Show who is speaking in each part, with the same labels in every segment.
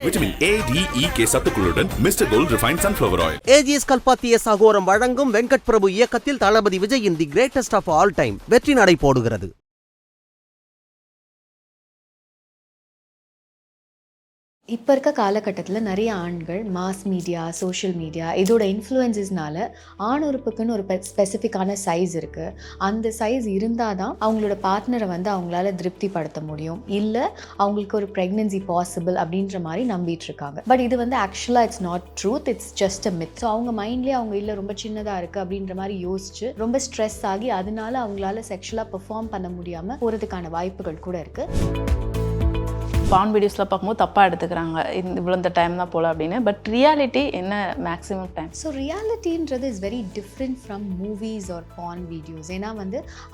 Speaker 1: Vitamin A, D, E, K சத்துக்களுடன் Mister Gold refined sunflower oil.
Speaker 2: AGS கல்பாத்திய அகோரம் வழங்கும் வெங்கட் பிரபு இயக்கத்தில் தளபதி விஜயின் the greatest of all time வெற்றி நடை போடுகிறது.
Speaker 3: இப்போ இருக்க காலகட்டத்தில் நிறைய ஆண்கள் மாஸ் மீடியா, சோஷியல் மீடியா இதோட இன்ஃப்ளூயன்சஸ்னால ஆண் உறுப்புக்குன்னு ஒரு ஸ்பெசிஃபிக்கான சைஸ் இருக்குது. அந்த சைஸ் இருந்தால் தான் அவங்களோட பார்ட்னரை அவங்களால திருப்திப்படுத்த முடியும், இல்லை அவங்களுக்கு ஒரு ப்ரெக்னென்சி பாசிபிள் அப்படின்ற மாதிரி நம்பிட்டு இருக்காங்க. பட் இது ஆக்சுவலாக it's not truth, it's just a myth. So அவங்க மைண்ட்லேயே அவங்க இல்லை ரொம்ப சின்னதாக இருக்குது அப்படின்ற மாதிரி யோசிச்சு ரொம்ப ஸ்ட்ரெஸ் ஆகி அதனால அவங்களால செக்ஷுவலாக பெர்ஃபார்ம் பண்ண முடியாமல் போகிறதுக்கான வாய்ப்புகள் கூட இருக்குது.
Speaker 4: பான் வீடியோஸில் பார்க்கும்போது தப்பாக எடுத்துக்கிறாங்க, இவ்வளோ இந்த டைம் தான் போல அப்படின்னு. பட் ரியாலிட்டி என்ன மேக்ஸிமம் டைம்?
Speaker 3: ஸோ ரியாலிட்டின்றது is very different from movies or porn videos. ஏன்னா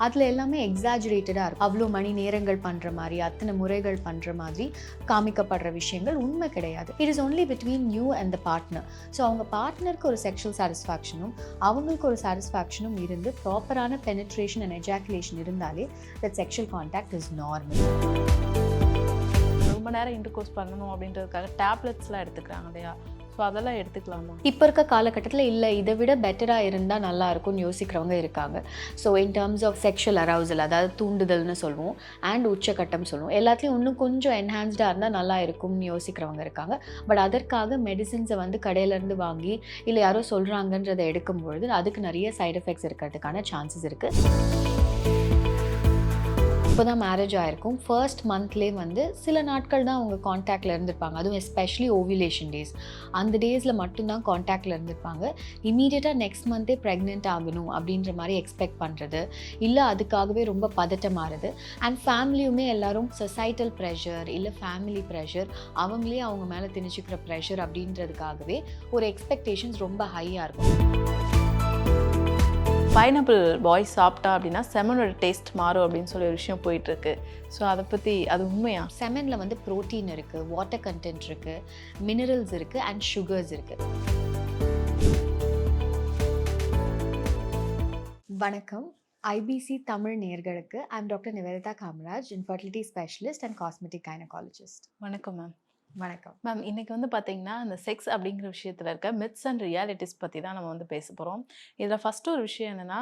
Speaker 3: அதில் எல்லாமே எக்ஸாஜுரேட்டடாக இருக்கும். அவ்வளோ மணி நேரங்கள் பண்ணுற மாதிரி, அத்தனை முறைகள் பண்ணுற மாதிரி காமிக்கப்படுற விஷயங்கள் உண்மை கிடையாது. It is only between you and the partner. So அவங்க பார்ட்னருக்கு ஒரு செக்ஷுவல் சாட்டிஸ்ஃபேக்ஷனும் அவங்களுக்கு ஒரு சாட்டிஸ்ஃபேக்ஷனும் இருந்து ப்ராப்பரான பெனிட்ரேஷன் அண்ட் எஜாக்குலேஷன் இருந்தாலே that sexual contact is normal.
Speaker 4: ரொம்ப நேரம் இன்டர்கோர்ஸ் பண்ணணும் அப்படின்றதுக்காக டேப்லெட்ஸ்லாம் எடுத்துக்கிறாங்க இல்லையா? ஸோ அதெல்லாம் எடுத்துக்கலாமா?
Speaker 3: இப்போ இருக்க காலகட்டத்தில் இல்லை, இதை விட பெட்டராக இருந்தால் நல்லா இருக்கும்னு யோசிக்கிறவங்க இருக்காங்க. So in terms of sexual arousal, அதாவது தூண்டுதல்னு சொல்லுவோம், அண்ட் உச்சக்கட்டம் சொல்லுவோம், எல்லாத்தையும் இன்னும் கொஞ்சம் என்ஹான்ஸ்டாக இருந்தால் நல்லா இருக்கும்னு யோசிக்கிறவங்க இருக்காங்க. பட் அதற்காக மெடிசின்ஸை கடையிலேருந்து வாங்கி இல்லை யாரோ சொல்கிறாங்கன்றதை எடுக்கும்பொழுது அதுக்கு நிறைய சைட் எஃபெக்ட்ஸ் இருக்கிறதுக்கான சான்சஸ் இருக்குது. இப்போ தான் மேரேஜ் ஆகிருக்கும், ஃபர்ஸ்ட் மந்த்லேயே சில நாட்கள் தான் அவங்க காண்டாக்டில் இருந்திருப்பாங்க. அதுவும் எஸ்பெஷலி ஓவிலேஷன் டேஸ், அந்த டேஸில் மட்டும்தான் காண்டாக்டில் இருந்திருப்பாங்க. இமீடியட்டாக நெக்ஸ்ட் மந்த்தே ப்ரெக்னென்ட் ஆகணும் அப்படின்ற மாதிரி எக்ஸ்பெக்ட் பண்ணுறது, இல்லை அதுக்காகவே ரொம்ப பதட்டமாகிறது. அண்ட் ஃபேமிலியுமே எல்லாரும் சொசைட்டல் ப்ரெஷர் இல்லை ஃபேமிலி ப்ரெஷர், அவங்களே அவங்க மேலே திணிச்சிக்கிற ப்ரெஷர் அப்படின்றதுக்காகவே ஒரு எக்ஸ்பெக்டேஷன்ஸ் ரொம்ப ஹையாக இருக்கும்.
Speaker 4: பைனாப்பிள் பாய்ஸ் சாப்பிட்டா அப்படின்னா செமனோட டேஸ்ட் மாறும் அப்படின்னு சொல்லி ஒரு விஷயம் போயிட்டுருக்கு. ஸோ அதை பற்றி அது உண்மையா?
Speaker 3: செமனில் ப்ரோட்டீன் இருக்குது, வாட்டர் கண்டென்ட் இருக்குது, மினரல்ஸ் இருக்குது அண்ட் சுகர்ஸ் இருக்குது. வணக்கம் ஐபிசி தமிழ் நேயர்களுக்கு. I'm doctor Nivedita Kamaraj, infertility specialist and cosmetic gynaecologist.
Speaker 4: வணக்கம் மேம்.
Speaker 3: வணக்கம்
Speaker 4: மேம். இன்றைக்கி பார்த்தீங்கன்னா இந்த செக்ஸ் அப்படிங்கிற விஷயத்தில் இருக்க மித்ஸ் அண்ட் ரியாலிட்டிஸ் பற்றி தான் நம்ம பேச போகிறோம். இதில் ஃபஸ்ட்டு ஒரு விஷயம் என்னென்னா,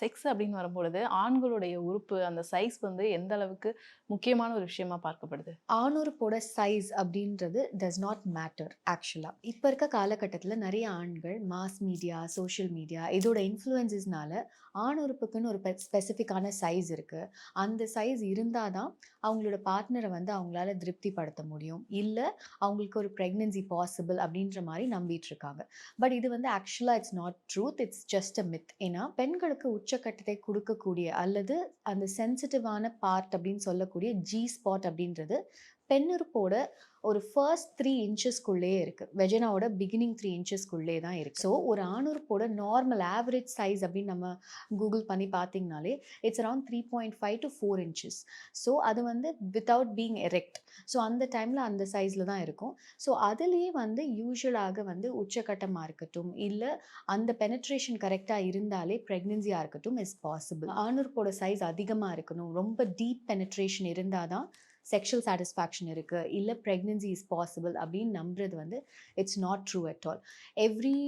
Speaker 4: செக்ஸ் அப்படின்னு வரும்பொழுது ஆண்களுடைய உறுப்பு அந்த சைஸ் எந்த அளவுக்கு முக்கியமான ஒரு விஷயமா பார்க்கப்படுது?
Speaker 3: ஆணுறுப்போட சைஸ் அப்படின்றது டஸ் நாட் மேட்டர் ஆக்சுவலாக. இப்போ இருக்க காலகட்டத்தில் நிறைய ஆண்கள் மாஸ் மீடியா, சோஷியல் மீடியா இதோட இன்ஃப்ளூயன்சஸ்னால ஆணுறுப்புக்குன்னு ஒரு ஸ்பெசிஃபிக்கான சைஸ் இருக்குது. அந்த சைஸ் இருந்தால் தான் அவங்களோட பார்ட்னரை அவங்களால திருப்திப்படுத்த முடியும், இல்லை அவங்களுக்கு ஒரு ப்ரெக்னென்சி பாசிபிள் அப்படின்ற மாதிரி நம்பிட்டு இருக்காங்க. பட் இது ஆக்சுவலாக it's not truth, it's just a myth. ஏன்னா பெண்களுக்கு உச்சக்கட்டத்தை கொடுக்கக்கூடிய அல்லது அந்த சென்சிட்டிவான பார்ட் அப்படின்னு சொல்லக்கூடிய ஜி ஸ்பாட் அப்படின்றது பெண்ணுறுப்போட ஒரு ஃபர்ஸ்ட் 3 இன்ச்சஸ்க்குள்ளேயே இருக்குது. வெஜினாவோட பிகினிங் 3 இன்ச்சஸ்க்குள்ளே தான் இருக்குது. ஸோ ஒரு ஆணுறுப்போட நார்மல் ஆவரேஜ் சைஸ் அப்படின்னு நம்ம கூகுள் பண்ணி பார்த்தீங்கனாலே it's around 3.5 to 4 inches. So அது வித்தவுட் பீங் எரெக்ட். ஸோ அந்த டைமில் அந்த சைஸில் தான் இருக்கும். ஸோ அதுலேயே யூஸ்வலாக உச்சக்கட்டமாக இருக்கட்டும், இல்லை அந்த பெனட்ரேஷன் கரெக்டாக இருந்தாலே ப்ரெக்னென்சியாக இருக்கட்டும் இஸ் பாசிபிள். ஆணுறுப்போட சைஸ் அதிகமாக இருக்கணும், ரொம்ப டீப் பெனட்ரேஷன் இருந்தால் தான் செக்ஷுவல் சாட்டிஸ்ஃபேக்ஷன் இருக்குது, இல்லை ப்ரெக்னென்சி இஸ் பாசிபிள் அப்படின்னு நம்புறது it's not true at all. Every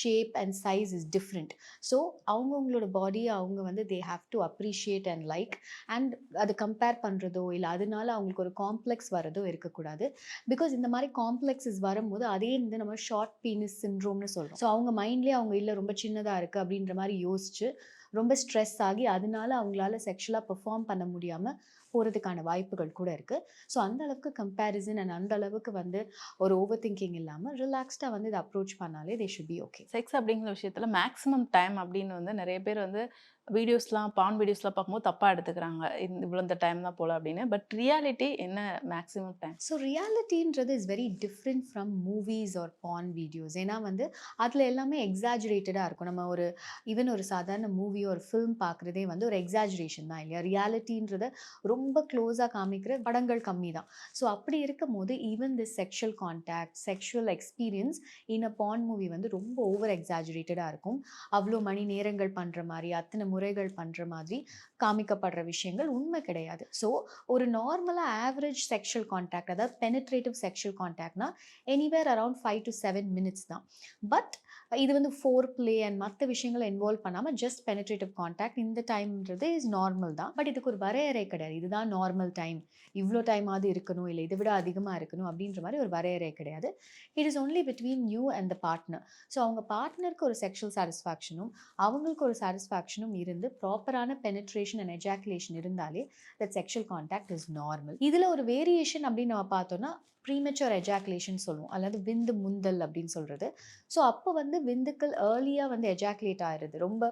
Speaker 3: shape and size is different. So அவங்கவுங்களோட பாடியை அவங்க they have to appreciate and like. And அது கம்பேர் பண்ணுறதோ இல்லை அதனால அவங்களுக்கு ஒரு காம்ப்ளெக்ஸ் வரதோ இருக்கக்கூடாது. பிகாஸ் இந்த மாதிரி காம்ப்ளெக்ஸஸ் வரும்போது அதே நம்ம ஷார்ட் பீனிஸ் சிண்ட்ரோம்னு சொல்கிறோம். ஸோ அவங்க மைண்ட்லேயே அவங்க இல்லை ரொம்ப சின்னதாக இருக்குது அப்படின்ற மாதிரி யோசிச்சு ரொம்ப ஸ்ட்ரெஸ் ஆகி அதனால அவங்களால செக்ஷுவலாக பெர்ஃபார்ம் பண்ண முடியாமல் போகிறதுக்கான வாய்ப்புகள் கூட இருக்குது. ஸோ அந்த அளவுக்கு கம்பேரிசன் அண்ட் அந்த அளவுக்கு ஒரு ஓவர் திங்கிங் இல்லாமல் ரிலாக்ஸ்டாக இதை அப்ரோச் பண்ணாலே they should be okay.
Speaker 4: Sex அப்படிங்கிற விஷயத்தில் மேக்ஸிமம் டைம் அப்படின்னு நிறைய பேர் வீடியோஸ்லாம் பான் வீடியோஸ்லாம் பார்க்கும்போது தப்பாக எடுத்துக்கிறாங்க, இவ்வளோ இந்த டைம் தான் போல அப்படின்னு. பட் ரியாலிட்டி என்ன மேக்ஸிமம் டைம்?
Speaker 3: ஸோ ரியாலிட்டின்றது is very different from movies or porn videos. ஏன்னா அதில் எல்லாமே எக்ஸாஜுரேட்டடாக இருக்கும். நம்ம ஈவன் ஒரு சாதாரண மூவி ஒரு ஃபிலிம் பார்க்குறதே ஒரு எக்ஸாஜுரேஷன் தான் இல்லையா? ரியாலிட்டின்றத ரொம்ப க்ளோஸாக காமிக்கிற படங்கள் கம்மி தான். ஸோ அப்படி இருக்கும் போது even the sexual contact, sexual experience in a porn movie ரொம்ப ஓவர் எக்ஸாஜுரேட்டடாக இருக்கும். அவ்வளோ மணி நேரங்கள் பண்ணுற மாதிரி, அத்தனை முறைகள் பண்ணுற மாதிரி காமிக்கப்படுற விஷயங்கள் உண்மை கிடையாது. ஸோ ஒரு நார்மலாக ஆவரேஜ் செக்ஷுவல் கான்டாக்ட், அதாவது பெனிட்ரேட்டிவ் செக்ஷுவல் கான்டாக்ட்னா எனிவேர் அரவுண்ட் 5 to 7 minutes தான். பட் இது வந்து ஃபோர் பிளே அண்ட் மற்ற விஷயங்களை இன்வால்வ் பண்ணாமல் ஜஸ்ட் பெனிட்ரேட்டிவ் கான்டாக்ட் இந்த டைம்ன்றது இஸ் நார்மல் தான். பட் இதுக்கு ஒரு வரையறை கிடையாது. இதுதான் நார்மல் டைம், இவ்வளோ டைமாவது இருக்கணும், இல்லை இதை விட அதிகமாக இருக்கணும் அப்படின்ற மாதிரி ஒரு வரையறை கிடையாது. It is only between you and the partner. So அவங்க பார்ட்னருக்கு ஒரு செக்ஷுவல் சாட்டிஸ்ஃபேக்ஷனும் அவங்களுக்கு ஒரு சாட்டிஸ்ஃபேக்ஷனும் இருந்து ப்ராப்பரான பெனிட்ரேஷன் அண்ட் எஜாக்குலேஷன் இருந்தாலே that sexual contact is normal. இதில் ஒரு வேரியேஷன் அப்படின்னு நம்ம பார்த்தோன்னா ப்ரீமெச்சூர் எஜாக்குலேஷன் சொல்லுவோம், அல்லது விந்து முந்தல் அப்படின்னு சொல்கிறது. ஸோ அப்போ வந்து விந்துக்கள் ஏர்லியாக வந்து எஜாக்குலேட் ஆகிடுது, ரொம்ப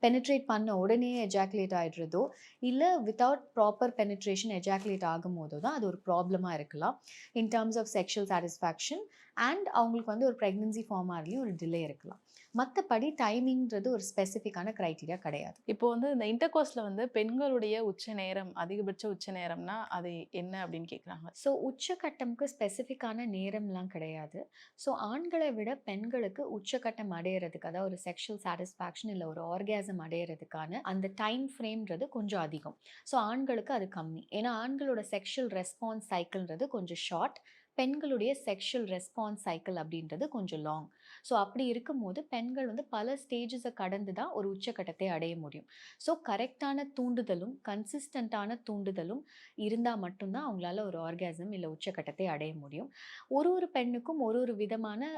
Speaker 3: பெனிட்ரேட் பண்ண உடனே எஜாக்குலேட் ஆகிடுறதோ இல்லை வித்தவுட் ப்ராப்பர் பெனிட்ரேஷன் எஜாக்குலேட் ஆகும் போதோ தான் அது ஒரு ப்ராப்ளமாக இருக்கலாம் in terms of sexual satisfaction and அவங்களுக்கு வந்து ஒரு ப்ரெக்னன்சி ஃபார்ம் ஆகலையும் ஒரு டிலே இருக்கலாம். மற்றபடி டைமிங்கிறது ஒரு ஸ்பெசிஃபிக்கான க்ரைட்டீரியா கிடையாது.
Speaker 4: இப்போ வந்து இந்த இன்டர்கோர்ஸில் வந்து பெண்களுடைய உச்ச நேரம், அதிகபட்ச உச்ச நேரம்னா அது என்ன அப்படின்னு கேட்குறாங்க.
Speaker 3: ஸோ உச்சக்கட்டம்க்கு ஸ்பெசிஃபிக்கான நேரம்லாம் கிடையாது. ஸோ ஆண்களை விட பெண்களுக்கு உச்சக்கட்டம் அடையிறதுக்கு, அதாவது ஒரு செக்ஷுவல் சாட்டிஸ்ஃபேக்ஷன் இல்லை ஒரு ஆர்காசம் அடையிறதுக்கான அந்த டைம் ஃப்ரேம்ன்றது கொஞ்சம் அதிகம். ஸோ ஆண்களுக்கு அது கம்மி. ஏன்னா ஆண்களோட செக்ஷுவல் ரெஸ்பான்ஸ் சைக்கிள்ன்றது கொஞ்சம் ஷார்ட், பெண்களுடைய செக்ஷுவல் ரெஸ்பான்ஸ் சைக்கிள் அப்படின்றது கொஞ்சம் லாங். ஸோ அப்படி இருக்கும்போது பெண்கள் வந்து பல ஸ்டேஜஸை கடந்து தான் ஒரு உச்சக்கட்டத்தை அடைய முடியும். ஸோ கரெக்டான தூண்டுதலும் கன்சிஸ்டண்ட்டான தூண்டுதலும் இருந்தால் மட்டும்தான் அவங்களால ஒரு ஆர்காசம் இல்லை உச்சக்கட்டத்தை அடைய முடியும். ஒரு ஒரு பெண்ணுக்கும் ஒரு ஒரு விதமான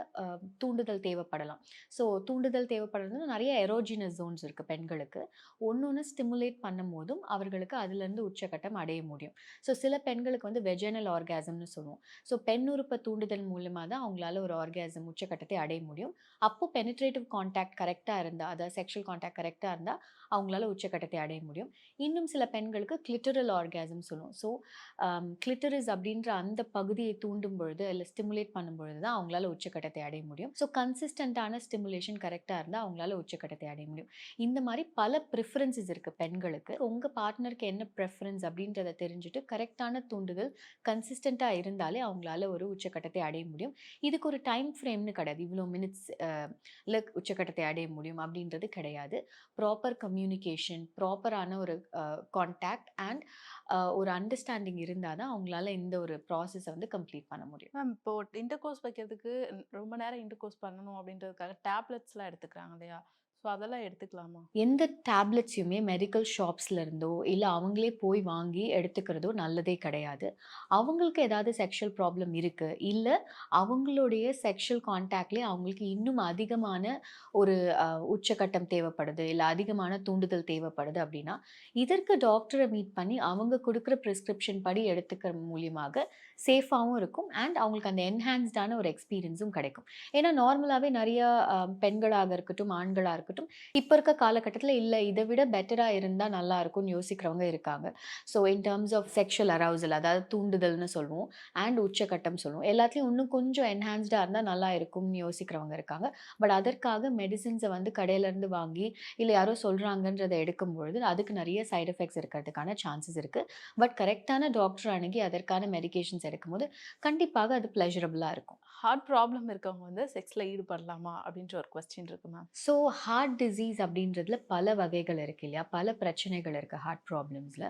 Speaker 3: தூண்டுதல் தேவைப்படலாம். ஸோ தூண்டுதல் தேவைப்படுறது நிறைய எரோஜினஸ் ஜோன்ஸ் இருக்குது பெண்களுக்கு. ஒன்று ஸ்டிமுலேட் பண்ணும் போதும் அவர்களுக்கு அதுலேருந்து உச்சக்கட்டம் அடைய முடியும். ஸோ சில பெண்களுக்கு வந்து வெஜைனல் ஆர்காசம்னு சொல்லுவோம். ஸோ பெண்ணுறுப்பை தூண்டுதல் மூலமாக தான் அவங்களால ஒரு ஆர்காசம் உச்சக்கட்டத்தை அடைய முடியும். அப்போ பெனிட்ரேட்டிவ் கான்டாக்ட் கரெக்டாக இருந்தால், அதாவது செக்ஷுவல் கான்டாக்ட் கரெக்டாக இருந்தால் அவங்களால உச்சக்கட்டத்தை அடைய முடியும். இன்னும் சில பெண்களுக்கு கிளிட்டரல் ஆர்காசம் சொல்லுவோம். ஸோ கிளிட்டரிஸ் அப்படின்ற அந்த பகுதியை தூண்டும் பொழுது இல்லை ஸ்டிமுலேட் பண்ணும் பொழுது தான் அவங்களால உச்சக்கட்டத்தை அடைய முடியும். ஸோ கன்சிஸ்டண்ட்டான ஸ்டிமுலேஷன் கரெக்டாக இருந்தால் அவங்களால உச்சக்கட்டத்தை அடைய முடியும். இந்த மாதிரி பல ப்ரிஃபரன்சஸ் இருக்குது பெண்களுக்கு. உங்கள் பார்ட்னருக்கு என்ன ப்ரெஃபரன்ஸ் அப்படின்றத தெரிஞ்சுட்டு கரெக்டான தூண்டுதல் கன்சிஸ்டண்ட்டாக இருந்தாலே அவங்களால ஒரு உச்சக்கட்டத்தை அடைய முடியும். இதுக்கு ஒரு டைம் ஃப்ரேம்னு கிடையாது, இவ்வளோ மினிட்ஸ் உச்சக்கட்டத்தை அடைய முடியும் அப்படின்றது கிடையாது. ப்ராப்பர் கம்யூனிகேஷன், ப்ராப்பரான ஒரு கான்டாக்ட் அண்ட் ஒரு அண்டர்ஸ்டாண்டிங் இருந்தால் தான் அவங்களால இந்த ஒரு ப்ராசஸை வந்து கம்ப்ளீட் பண்ண முடியும்.
Speaker 4: மேம், இப்போ இன்டர்கோர்ஸ் வைக்கிறதுக்கு ரொம்ப நேரம் இன்டர்கோர்ஸ் பண்ணணும் அப்படின்றதுக்காக டேப்லெட்ஸ்லாம் எடுத்துக்கிறாங்க இல்லையா? ஸோ அதெல்லாம் எடுத்துக்கலாமா?
Speaker 3: எந்த டேப்லெட்ஸையுமே மெடிக்கல் ஷாப்ஸில் இருந்தோ இல்லை அவங்களே போய் வாங்கி எடுத்துக்கிறதோ நல்லதே கிடையாது. அவங்களுக்கு ஏதாவது செக்ஷுவல் ப்ராப்ளம் இருக்குது, இல்லை அவங்களுடைய செக்ஷுவல் கான்டாக்ட்லேயே அவங்களுக்கு இன்னும் அதிகமான ஒரு உச்சக்கட்டம் தேவைப்படுது, இல்லை அதிகமான தூண்டுதல் தேவைப்படுது அப்படின்னா இதற்கு டாக்டரை மீட் பண்ணி அவங்க கொடுக்குற ப்ரிஸ்கிரிப்ஷன் படி எடுத்துக்கிற மூலியமாக சேஃபாகவும் இருக்கும் அண்ட் அவங்களுக்கு அந்த என்ஹான்ஸ்டான ஒரு எக்ஸ்பீரியன்ஸும் கிடைக்கும். ஏன்னா நார்மலாகவே நிறையா பெண்களாக இருக்கட்டும் ஆண்களாக இருக்கட்டும் இப்போ இருக்க காலகட்டத்தில் இல்லை இதை விட பெட்டராக இருந்தால் நல்லா இருக்கும்னு யோசிக்கிறவங்க இருக்காங்க. So in terms of sexual arousal, அதாவது தூண்டுதல்னு சொல்லுவோம் அண்ட் உச்சக்கட்டம் சொல்லுவோம், எல்லாத்துலேயும் இன்னும் கொஞ்சம் என்ஹான்ஸ்டாக இருந்தால் நல்லா இருக்கும்னு யோசிக்கிறவங்க இருக்காங்க. பட் அதற்காக மெடிசின்ஸை வந்து கடையிலேருந்து வாங்கி இல்லை யாரோ சொல்கிறாங்கன்றதை எடுக்கும்பொழுது அதுக்கு நிறைய சைட் எஃபெக்ட்ஸ் இருக்கிறதுக்கான சான்சஸ் இருக்குது. பட் கரெக்டான டாக்டர் அணுகி அதற்கான மெடிகேஷன்ஸ் எடுக்கும்போது கண்டிப்பாக அது ப்ளஷரபுளாக இருக்கும்.
Speaker 4: ஹார்ட் ப்ராப்ளம் இருக்கவங்க வந்து செக்ஸில் ஈடுபடலாமா அப்படின்ற ஒரு கொஸ்டின் இருக்கு மேம்.
Speaker 3: ஸோ ஹார்ட் டிசீஸ் அப்படின்றதுல பல வகைகள் இருக்கு இல்லையா, பல பிரச்சனைகள் இருக்குது ஹார்ட் ப்ராப்ளம்ஸில்.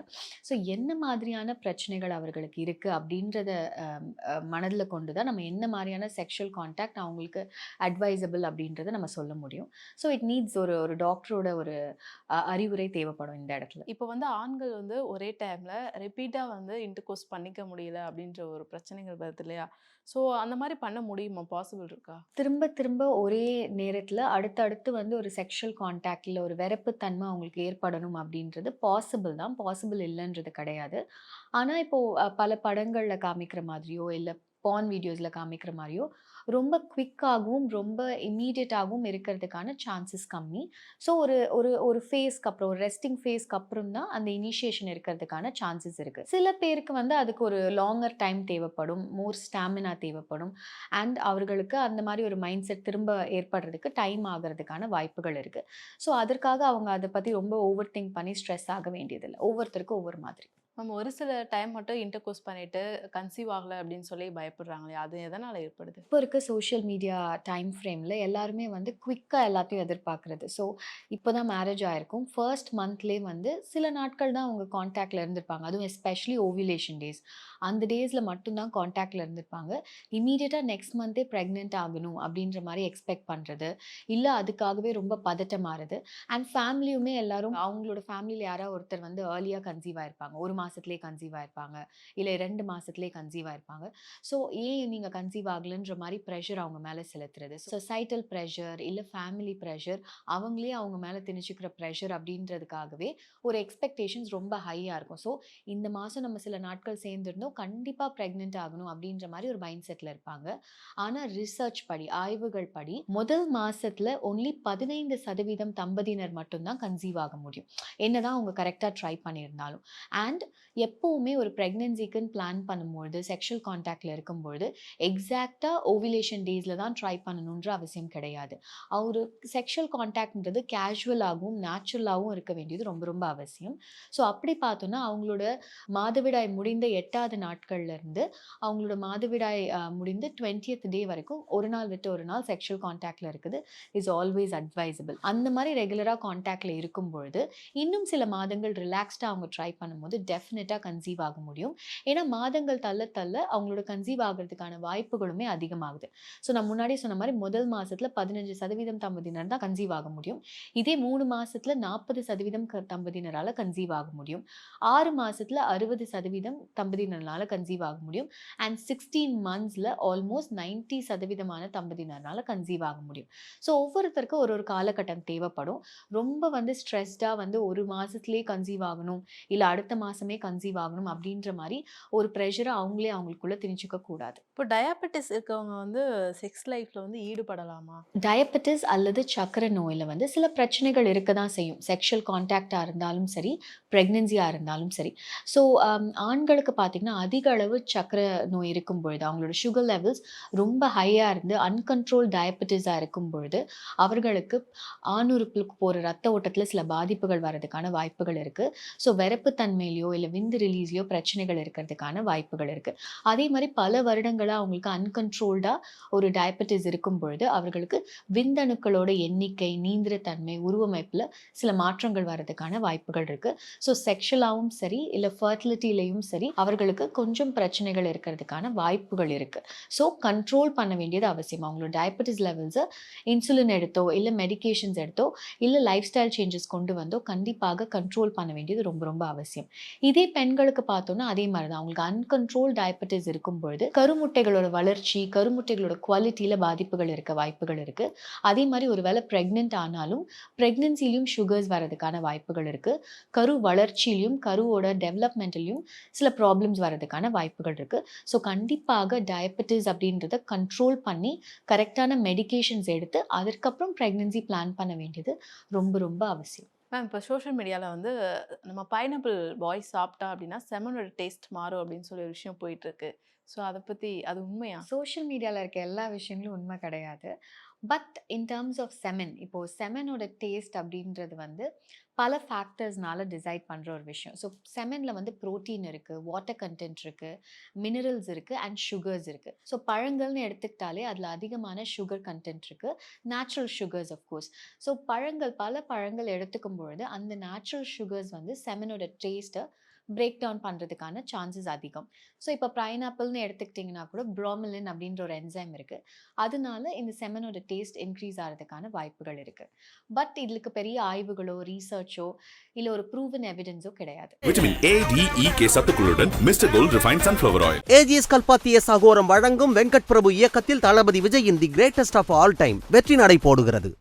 Speaker 3: ஸோ என்ன மாதிரியான பிரச்சனைகள் அவர்களுக்கு இருக்குது அப்படின்றத மனதில் கொண்டு தான் நம்ம என்ன மாதிரியான செக்ஷுவல் கான்டாக்ட் அவங்களுக்கு அட்வைசபிள் அப்படின்றத நம்ம சொல்ல முடியும். ஸோ இட் நீட்ஸ் ஒரு டாக்டரோட ஒரு அறிவுரை தேவைப்படும் இந்த இடத்துல.
Speaker 4: இப்போ வந்து ஆண்கள் வந்து ஒரே டைமில் ரிப்பீட்டாக வந்து இன்டர்கோர்ஸ் பண்ணிக்க முடியல அப்படின்ற ஒரு பிரச்சனைகள் வருது இல்லையா? ஸோ அந்த மாதிரி பண்ண முடியுமா? பாசிபிள் இருக்கா?
Speaker 3: திரும்ப திரும்ப ஒரே நேரத்தில் அடுத்தடுத்து வந்து ஒரு செக்ஷுவல் கான்டாக்ட் இல்லை ஒரு வெறுப்புத்தன்மை அவங்களுக்கு ஏற்படணும் அப்படின்றது பாசிபிள் தான், பாசிபிள் இல்லைன்றது கிடையாது. ஆனால் இப்போது பல படங்களில் காமிக்கிற மாதிரியோ இல்லை பான் வீடியோஸில் காமிக்கிற மாதிரியோ ரொம்ப குவிக்காகவும் ரொம்ப இம்மீடியட்டாகவும் இருக்கிறதுக்கான சான்சஸ் கம்மி. ஸோ ஒரு ஃபேஸ்க்கு அப்புறம், ஒரு ரெஸ்டிங் ஃபேஸ்க்கு அப்புறம் தான் அந்த இனிஷியேஷன் இருக்கிறதுக்கான சான்சஸ் இருக்குது. சில பேருக்கு வந்து அதுக்கு ஒரு லாங்கர் டைம் தேவைப்படும், மோர் ஸ்டாமினா தேவைப்படும் அண்ட் அவர்களுக்கு அந்த மாதிரி ஒரு மைண்ட் செட் திரும்ப ஏற்படுறதுக்கு டைம் ஆகிறதுக்கான வாய்ப்புகள் இருக்குது. ஸோ அதற்காக அவங்க அதை பற்றி ரொம்ப ஓவர் திங்க் பண்ணி ஸ்ட்ரெஸ் ஆக வேண்டியதில்லை. ஒவ்வொருத்தருக்கும் ஒவ்வொரு மாதிரி.
Speaker 4: நம்ம ஒரு சில டைம் மட்டும் இன்டர்கோர்ஸ் பண்ணிட்டு கன்சீவ் ஆகலை அப்படின்னு சொல்லி பயப்படுறாங்களே, அது எதனால் ஏற்படுது?
Speaker 3: இப்போ இருக்க சோஷியல் மீடியா டைம் ஃப்ரேமில் எல்லாருமே வந்து குயிக்காக எல்லாத்தையும் எதிர்பார்க்குறது. ஸோ இப்போ தான் மேரேஜ் ஆகிருக்கும், ஃபர்ஸ்ட் மந்த்லேயே வந்து சில நாட்கள் தான் அவங்க காண்டாக்டில் இருந்திருப்பாங்க. அதுவும் எஸ்பெஷலி ஓவிலேஷன் டேஸ், அந்த டேஸில் மட்டும்தான் காண்டாக்டில் இருந்திருப்பாங்க. இமீடியட்டாக நெக்ஸ்ட் மந்த்தே ப்ரெக்னென்ட் ஆகணும் அப்படின்ற மாதிரி எக்ஸ்பெக்ட் பண்ணுறது, இல்லை அதுக்காகவே ரொம்ப பதட்டமாகுது. அண்ட் ஃபேமிலியுமே எல்லாரும் அவங்களோட ஃபேமிலியில் யாராவது ஒருத்தர் வந்து ஏர்லியாக கன்சீவ் ஆகிருப்பாங்க, 1 மாதத்துலேயே கன்சீவ் ஆகிருப்பாங்க, இல்லை 2 மாதத்துலேயே கன்சீவ் ஆகிருப்பாங்க. ஸோ ஏன் நீங்கள் கன்சீவ் ஆகலைன்ற மாதிரி ப்ரெஷர் அவங்க மேலே செலுத்துறது, சொசைட்டல் ப்ரெஷர் இல்லை ஃபேமிலி ப்ரெஷர், அவங்களே அவங்க மேலே திணிச்சுக்கிற ப்ரெஷர் அப்படின்றதுக்காகவே ஒரு எக்ஸ்பெக்டேஷன்ஸ் ரொம்ப ஹையாக இருக்கும். ஸோ இந்த மாதம் நம்ம சில நாட்கள் சேர்ந்துருந்தோம், கண்டிப்பாக ப்ரெக்னென்ட் ஆகணும் அப்படின்ற மாதிரி ஒரு மைண்ட் செட்டில் இருப்பாங்க. ஆனால் ரிசர்ச் படி, ஆய்வுகள் படி, முதல் மாதத்தில் ஒன்லி 15% தம்பதியினர் மட்டும்தான் கன்சீவ் ஆக முடியும், என்னதான் அவங்க கரெக்டாக ட்ரை பண்ணியிருந்தாலும். அண்ட் எப்போவுமே ஒரு ப்ரெக்னென்சிக்குன்னு பிளான் பண்ணும்பொழுது, செக்ஷுவல் கான்டாக்டில் இருக்கும்பொழுது எக்ஸாக்டாக ஓவிலேஷன் டேஸில் தான் ட்ரை பண்ணணுன்ற அவசியம் கிடையாது. ஒரு செக்ஷுவல் கான்டாக்ட்ன்றது கேஷுவலாகவும் நேச்சுரலாகவும் இருக்க வேண்டியது ரொம்ப ரொம்ப அவசியம். ஸோ அப்படி பார்த்தோன்னா அவங்களோட மாதவிடாய் முடிந்த 8வது நாட்கள்லேருந்து அவங்களோட மாதவிடாய் முடிந்து 20th டே வரைக்கும் ஒரு நாள் விட்டு ஒரு நாள் செக்ஷுவல் கான்டாக்டில் இருக்குது இஸ் ஆல்வேஸ் அட்வைசபிள். அந்த மாதிரி ரெகுலராக கான்டாக்டில் இருக்கும் பொழுது இன்னும் சில மாதங்கள் ரிலாக்ஸ்டாக அவங்க ட்ரை பண்ணும்போது டெஃபினட்டாக கன்சீவ் ஆக முடியும். ஏன்னா மாதங்கள் தள்ள தள்ள அவங்களோட கன்சீவ் ஆகிறதுக்கான வாய்ப்புகளுமே அதிகமாகுது. ஸோ நான் முன்னாடி சொன்ன மாதிரி முதல் மாதத்தில் 15% தம்பதியினர் தான் கன்சீவ் ஆக முடியும். இதே 3 மாதத்தில் 40% தம்பதியினரால் கன்சீவ் ஆக முடியும். 6 மாதத்தில் 60% தம்பதியினரால் கன்சீவ் ஆக முடியும். அண்ட் 16 மந்த்ஸில் ஆல்மோஸ்ட் 90% தம்பதியினரால் கன்சீவ் ஆக முடியும். ஸோ ஒவ்வொருத்தருக்கும் ஒரு காலகட்டம் தேவைப்படும். ரொம்ப வந்து ஸ்ட்ரெஸ்டாக வந்து ஒரு மாதத்துலேயே கன்சீவ் ஆகணும், இல்லை அடுத்த மாதமே கன்சீவ் ஆகணும் அப்படின்ற மாதிரி ஒரு ப்ரெஷரை அவங்களே அவங்களுக்குள்ள திணிச்சுக்க கூடாது.
Speaker 4: இப்போ டயாபெட்டிஸ் இருக்கவங்க வந்து செக்ஸ் லைஃப்பில் வந்து ஈடுபடலாமா?
Speaker 3: டயபெட்டிஸ் அல்லது சர்க்கரை நோயில் வந்து சில பிரச்சனைகள் இருக்க தான் செய்யும், செக்ஷுவல் கான்டாக்டாக இருந்தாலும் சரி, ப்ரெக்னென்சியாக இருந்தாலும் சரி. ஸோ ஆண்களுக்கு பார்த்திங்கன்னா அதிக அளவு சர்க்கரை நோய் இருக்கும் பொழுது, அவங்களோட சுகர் லெவல்ஸ் ரொம்ப ஹையாக இருந்து அன்கண்ட்ரோல் டயபெட்டிஸாக இருக்கும் பொழுது அவர்களுக்கு ஆணுறுப்புக்கு போகிற ரத்த ஓட்டத்தில் சில பாதிப்புகள் வர்றதுக்கான வாய்ப்புகள் இருக்குது. ஸோ விரப்புத்தன்மையிலையோ இல்லை விந்து ரிலீஸ்லையோ பிரச்சனைகள் இருக்கிறதுக்கான வாய்ப்புகள் இருக்குது. அதே மாதிரி பல வருடங்களாக அவங்களுக்கு அன்கண்ட்ரோல்டாக ஒரு டயபெட்டிஸ் இருக்கும் பொழுது அவர்களுக்கு விந்தணுக்களோட எண்ணிக்கை, நீந்திரத்தன்மை, உருவமைப்பில் சில மாற்றங்கள் வர்றதுக்கான வாய்ப்புகள் இருக்குது. ஸோ செக்ஷுவலாகவும் சரி இல்லை ஃபர்டிலிட்டிலையும் சரி அவர்களுக்கு கொஞ்சம் பிரச்சனைகள் இருக்கிறதுக்கான வாய்ப்புகள் இருக்குது. ஸோ கண்ட்ரோல் பண்ண வேண்டியது அவசியம். அவங்களோட டயபெட்டிஸ் லெவல்ஸை இன்சுலின் எடுத்தோ இல்லை மெடிகேஷன்ஸ் எடுத்தோ இல்லை லைஃப் ஸ்டைல் சேஞ்சஸ் கொண்டு வந்தோ கண்டிப்பாக கண்ட்ரோல் பண்ண வேண்டியது ரொம்ப ரொம்ப அவசியம். இதே பெண்களுக்கு பார்த்தோன்னா அதே மாதிரி தான், அவங்களுக்கு அன்கண்ட்ரோல் டயபெட்டிஸ் இருக்கும் பொழுது கருமுட்டைகளோட வளர்ச்சி, கருமுட்டைகளோட குவாலிட்டியில் பாதிப்புகள் இருக்க வாய்ப்புகள் இருக்குது. அதே மாதிரி ஒரு வேளை ப்ரெக்னென்ட் ஆனாலும் ப்ரெக்னென்சிலையும் சுகர்ஸ் வரதுக்கான வாய்ப்புகள் இருக்குது. கரு வளர்ச்சியிலையும் கருவோட டெவலப்மெண்ட்லையும் சில ப்ராப்ளம்ஸ் வரதுக்கான வாய்ப்புகள் இருக்குது. ஸோ கண்டிப்பாக டயபெட்டிஸ் அப்படின்றத கண்ட்ரோல் பண்ணி கரெக்டான மெடிகேஷன்ஸ் எடுத்து அதற்கப்புறம் ப்ரெக்னென்சி பிளான் பண்ண வேண்டியது ரொம்ப ரொம்ப அவசியம்.
Speaker 4: மேம், இப்போ சோஷியல் மீடியாவில் வந்து நம்ம பைனாப்பிள் பாய் சாப்பிட்டா அப்படின்னா செமனோட டேஸ்ட் மாறும் அப்படின்னு சொல்லி ஒரு விஷயம் போயிட்டுருக்கு. ஸோ அதை பற்றி அது உண்மையா?
Speaker 3: சோஷியல் மீடியாவில் இருக்க எல்லா விஷயங்களும் உண்மை கிடையாது. But in terms of semen, இப்போது செமனோட டேஸ்ட் அப்படின்றது வந்து பல ஃபேக்டர்ஸ்னால டிசைட் பண்ணுற ஒரு விஷயம். ஸோ செமனில் வந்து ப்ரோட்டீன் இருக்குது, வாட்டர் கண்டென்ட் இருக்குது, மினரல்ஸ் இருக்குது அண்ட் சுகர்ஸ் இருக்குது. ஸோ பழங்கள்னு எடுத்துக்கிட்டாலே அதில் அதிகமான சுகர் கண்டென்ட் இருக்குது, நேச்சுரல் சுகர்ஸ் ஆஃப்கோர்ஸ். ஸோ பல பழங்கள் எடுத்துக்கும் பொழுது அந்த நேச்சுரல் சுகர்ஸ் வந்து செமனோட டேஸ்ட்டை பிரேக் டவுன் பண்ணுறதுக்கான சான்சஸ் அதிகம். ஸோ இப்போ பைனாப்பிள்னு எடுத்துக்கிட்டிங்கன்னா கூட ப்ரோமிலின் அப்படின்ற ஒரு என்சைம் இருக்குது, அதனால இந்த செமனோட டேஸ்ட் இன்க்ரீஸ் ஆகிறதுக்கான வாய்ப்புகள் இருக்குது. பட் இதுக்கு பெரிய ஆய்வுகளோ ரீசர்ச்சோ இல்லை ஒரு ப்ரூவன் எவிடன்ஸோ கிடையாது.
Speaker 1: Vitamin A, D, E K சத்துக்களுடன் Mister Gold refined sunflower oil.
Speaker 2: AGS கல்பாத்திய சகோரம் வழங்கும் வெங்கட் பிரபு இயக்கத்தில் தளபதி விஜயின் the greatest of all time வெற்றி நடை போடுகிறது.